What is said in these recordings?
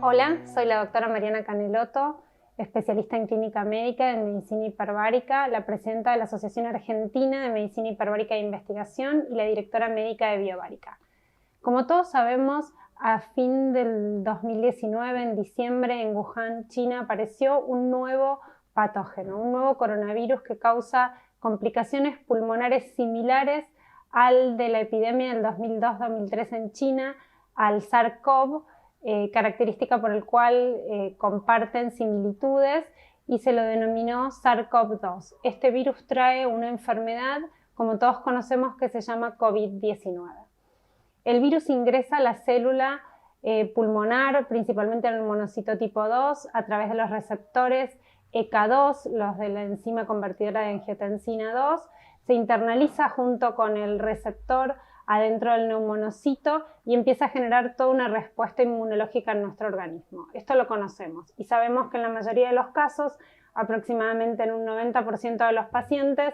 Hola, soy la doctora Mariana Caneloto, especialista en clínica médica en medicina hiperbárica, la presidenta de la Asociación Argentina de Medicina Hiperbárica e Investigación y la directora médica de Biobárica. Como todos sabemos, a fin del 2019, en diciembre, en Wuhan, China, apareció un nuevo patógeno, un nuevo coronavirus que causa complicaciones pulmonares similares al de la epidemia del 2002-2003 en China, al SARS-CoV, característica por el cual comparten similitudes, y se lo denominó SARS-CoV-2. Este virus trae una enfermedad, como todos conocemos, que se llama COVID-19. El virus ingresa a la célula pulmonar, principalmente en el monocito tipo 2, a través de los receptores ECA2, los de la enzima convertidora de angiotensina 2, se internaliza junto con el receptor adentro del neumonocito y empieza a generar toda una respuesta inmunológica en nuestro organismo. Esto lo conocemos y sabemos que en la mayoría de los casos, aproximadamente en un 90% de los pacientes,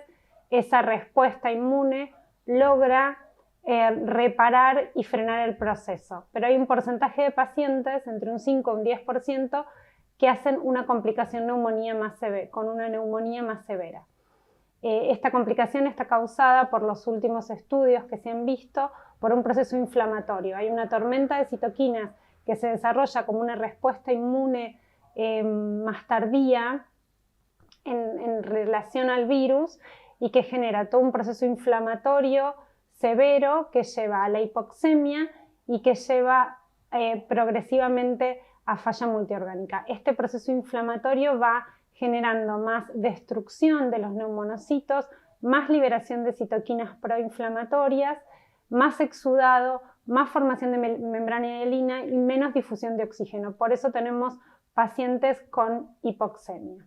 esa respuesta inmune logra reparar y frenar el proceso. Pero hay un porcentaje de pacientes, entre un 5 y un 10%, que hacen una complicación con una neumonía más severa. Esta complicación está causada por los últimos estudios que se han visto por un proceso inflamatorio. Hay una tormenta de citoquinas que se desarrolla como una respuesta inmune más tardía en relación al virus y que genera todo un proceso inflamatorio severo que lleva a la hipoxemia y que lleva progresivamente a falla multiorgánica. Este proceso inflamatorio va generando más destrucción de los neumonocitos, más liberación de citoquinas proinflamatorias, más exudado, más formación de membrana hialina y menos difusión de oxígeno. Por eso tenemos pacientes con hipoxemia.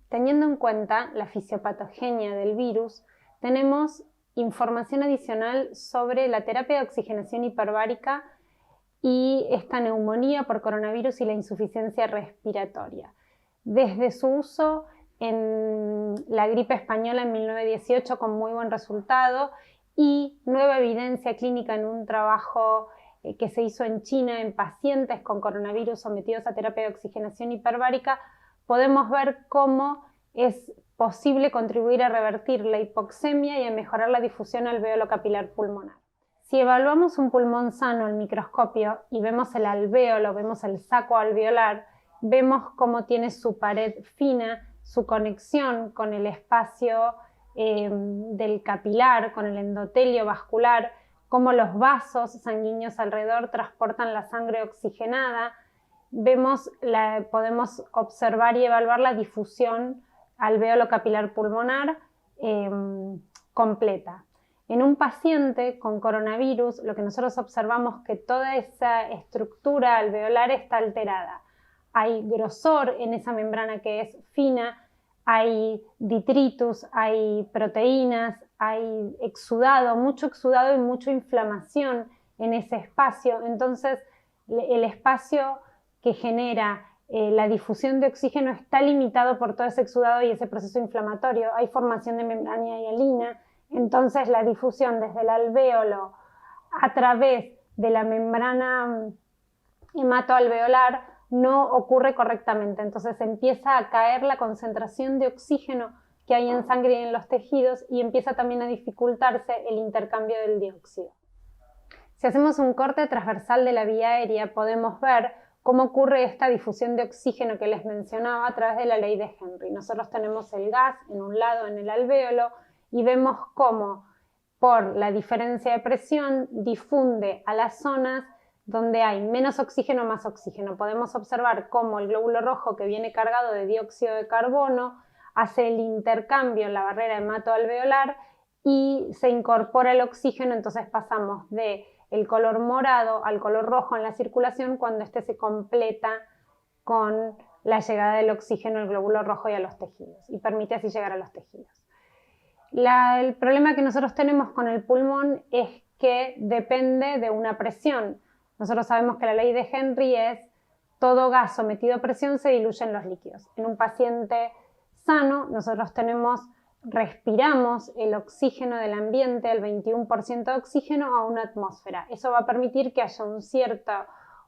Teniendo en cuenta la fisiopatogenia del virus, tenemos información adicional sobre la terapia de oxigenación hiperbárica y esta neumonía por coronavirus y la insuficiencia respiratoria. Desde su uso en la gripe española en 1918 con muy buen resultado y nueva evidencia clínica en un trabajo que se hizo en China en pacientes con coronavirus sometidos a terapia de oxigenación hiperbárica, podemos ver cómo es posible contribuir a revertir la hipoxemia y a mejorar la difusión alveolo capilar pulmonar. Si evaluamos un pulmón sano al microscopio y vemos el alvéolo, vemos el saco alveolar, vemos cómo tiene su pared fina, su conexión con el espacio del capilar, con el endotelio vascular, cómo los vasos sanguíneos alrededor transportan la sangre oxigenada. Podemos observar y evaluar la difusión alvéolo capilar pulmonar completa. En un paciente con coronavirus, lo que nosotros observamos es que toda esa estructura alveolar está alterada. Hay grosor en esa membrana que es fina, hay detritus, hay proteínas, hay exudado, mucho exudado y mucha inflamación en ese espacio. Entonces, el espacio que genera la difusión de oxígeno está limitado por todo ese exudado y ese proceso inflamatorio. Hay formación de membrana hialina, entonces la difusión desde el alvéolo a través de la membrana hematoalveolar no ocurre correctamente, entonces empieza a caer la concentración de oxígeno que hay en sangre y en los tejidos y empieza también a dificultarse el intercambio del dióxido. Si hacemos un corte transversal de la vía aérea, podemos ver cómo ocurre esta difusión de oxígeno que les mencionaba a través de la ley de Henry. Nosotros tenemos el gas en un lado en el alvéolo y vemos cómo por la diferencia de presión difunde a las zonas donde hay menos oxígeno, más oxígeno. Podemos observar cómo el glóbulo rojo que viene cargado de dióxido de carbono hace el intercambio en la barrera hematoalveolar y se incorpora el oxígeno, entonces pasamos del color morado al color rojo en la circulación cuando este se completa con la llegada del oxígeno al glóbulo rojo y a los tejidos y permite así llegar a los tejidos. El problema que nosotros tenemos con el pulmón es que depende de una presión. Nosotros sabemos que la ley de Henry es todo gas sometido a presión se diluye en los líquidos. En un paciente sano nosotros respiramos el oxígeno del ambiente, el 21% de oxígeno a una atmósfera. Eso va a permitir que haya un cierto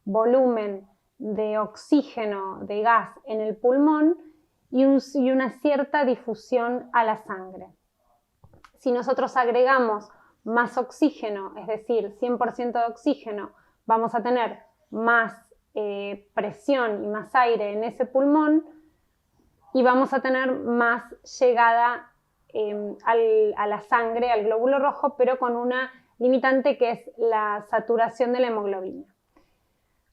volumen de oxígeno, de gas en el pulmón y una cierta difusión a la sangre. Si nosotros agregamos más oxígeno, es decir, 100% de oxígeno, vamos a tener más presión y más aire en ese pulmón y vamos a tener más llegada a la sangre, al glóbulo rojo, pero con una limitante que es la saturación de la hemoglobina.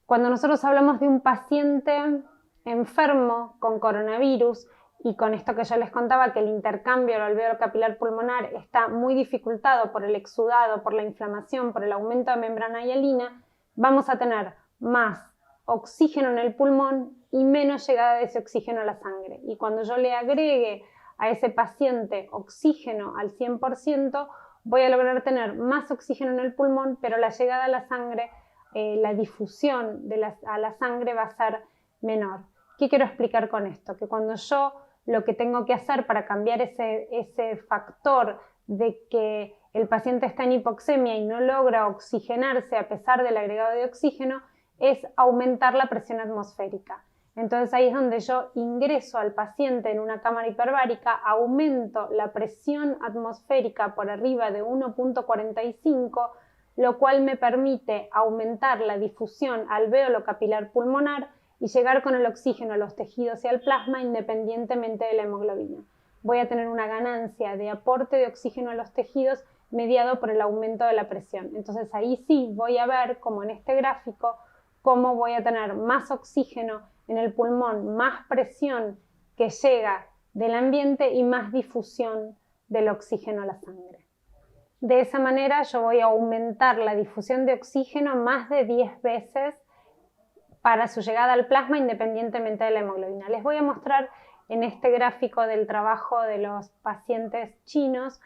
Cuando nosotros hablamos de un paciente enfermo con coronavirus y con esto que yo les contaba, que el intercambio del alvéolo capilar pulmonar está muy dificultado por el exudado, por la inflamación, por el aumento de membrana hialina, vamos a tener más oxígeno en el pulmón y menos llegada de ese oxígeno a la sangre. Y cuando yo le agregue a ese paciente oxígeno al 100%, voy a lograr tener más oxígeno en el pulmón, pero la llegada a la sangre, la difusión a la sangre va a ser menor. ¿Qué quiero explicar con esto? Que cuando yo lo que tengo que hacer para cambiar ese factor de que el paciente está en hipoxemia y no logra oxigenarse a pesar del agregado de oxígeno, es aumentar la presión atmosférica. Entonces ahí es donde yo ingreso al paciente en una cámara hiperbárica, aumento la presión atmosférica por arriba de 1.45, lo cual me permite aumentar la difusión alvéolo capilar pulmonar y llegar con el oxígeno a los tejidos y al plasma independientemente de la hemoglobina. Voy a tener una ganancia de aporte de oxígeno a los tejidos mediado por el aumento de la presión. Entonces ahí sí voy a ver, como en este gráfico, cómo voy a tener más oxígeno en el pulmón, más presión que llega del ambiente y más difusión del oxígeno a la sangre. De esa manera yo voy a aumentar la difusión de oxígeno más de 10 veces para su llegada al plasma independientemente de la hemoglobina. Les voy a mostrar en este gráfico del trabajo de los pacientes chinos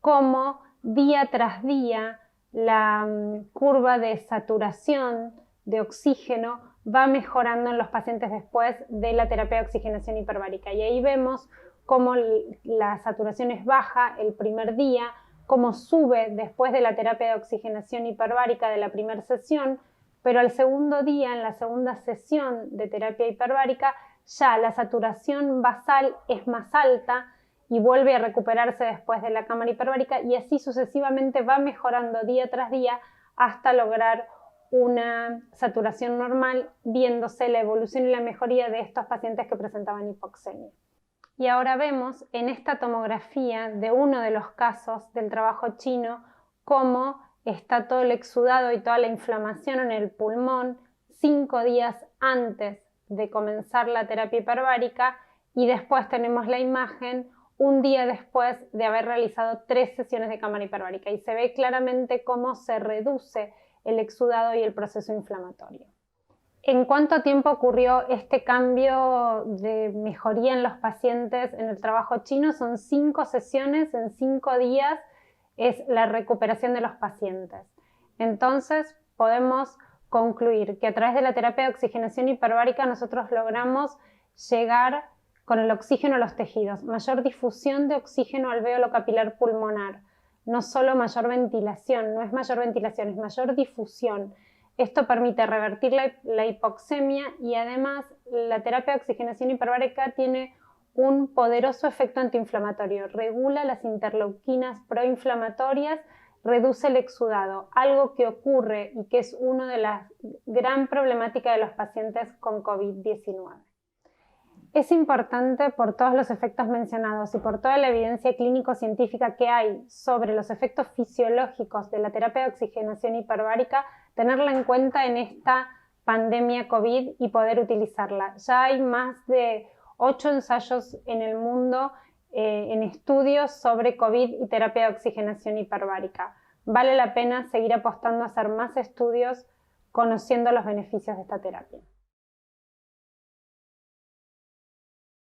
cómo día tras día la curva de saturación de oxígeno va mejorando en los pacientes después de la terapia de oxigenación hiperbárica. Y ahí vemos cómo la saturación es baja el primer día, cómo sube después de la terapia de oxigenación hiperbárica de la primera sesión, pero al segundo día, en la segunda sesión de terapia hiperbárica, ya la saturación basal es más alta y vuelve a recuperarse después de la cámara hiperbárica y así sucesivamente va mejorando día tras día hasta lograr una saturación normal, viéndose la evolución y la mejoría de estos pacientes que presentaban hipoxemia. Y ahora vemos en esta tomografía de uno de los casos del trabajo chino cómo está todo el exudado y toda la inflamación en el pulmón 5 días antes de comenzar la terapia hiperbárica y después tenemos la imagen un día después de haber realizado 3 sesiones de cámara hiperbárica y se ve claramente cómo se reduce el exudado y el proceso inflamatorio. ¿En cuánto tiempo ocurrió este cambio de mejoría en los pacientes en el trabajo chino? Son 5 sesiones, en 5 días es la recuperación de los pacientes. Entonces podemos concluir que a través de la terapia de oxigenación hiperbárica nosotros logramos llegar con el oxígeno a los tejidos, mayor difusión de oxígeno alvéolo capilar pulmonar, no solo mayor ventilación, no es mayor ventilación, es mayor difusión. Esto permite revertir la hipoxemia y además la terapia de oxigenación hiperbárica tiene un poderoso efecto antiinflamatorio, regula las interleuquinas proinflamatorias, reduce el exudado, algo que ocurre y que es una de las gran problemáticas de los pacientes con COVID-19. Es importante por todos los efectos mencionados y por toda la evidencia clínico-científica que hay sobre los efectos fisiológicos de la terapia de oxigenación hiperbárica, tenerla en cuenta en esta pandemia COVID y poder utilizarla. Ya hay más de 8 ensayos en el mundo en estudios sobre COVID y terapia de oxigenación hiperbárica. Vale la pena seguir apostando a hacer más estudios conociendo los beneficios de esta terapia.